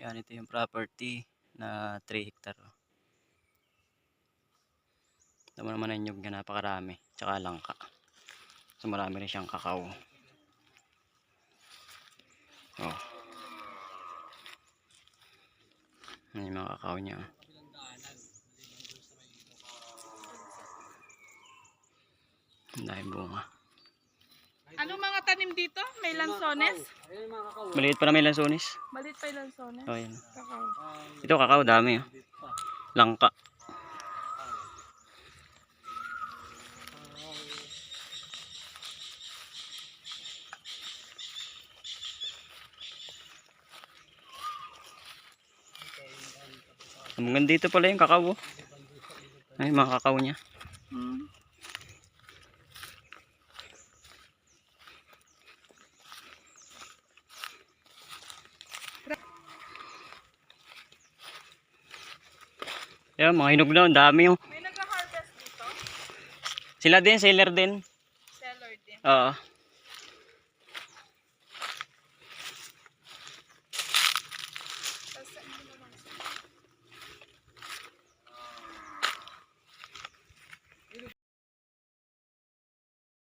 Yan, ito yung property na 3 hectare. Ito mo naman ang nyug na napakarami. Tsaka langka. So marami rin siyang kakao. Oh. Yan yung mga kakao niya. Ang dahil bunga. Anong mga tanim dito? May lansones? Maliit pa na may lansones. Maliit pa yung lansones? Oh, yan. Kakao. Ito kakao, dami. Oh. Langka. Hanggang dito pala yung kakao. Ay, mga kakao niya. Yan, mga hinog na, ang dami. Oh. May nag-harvest dito? Sila din, seller din. Seller din. Oo.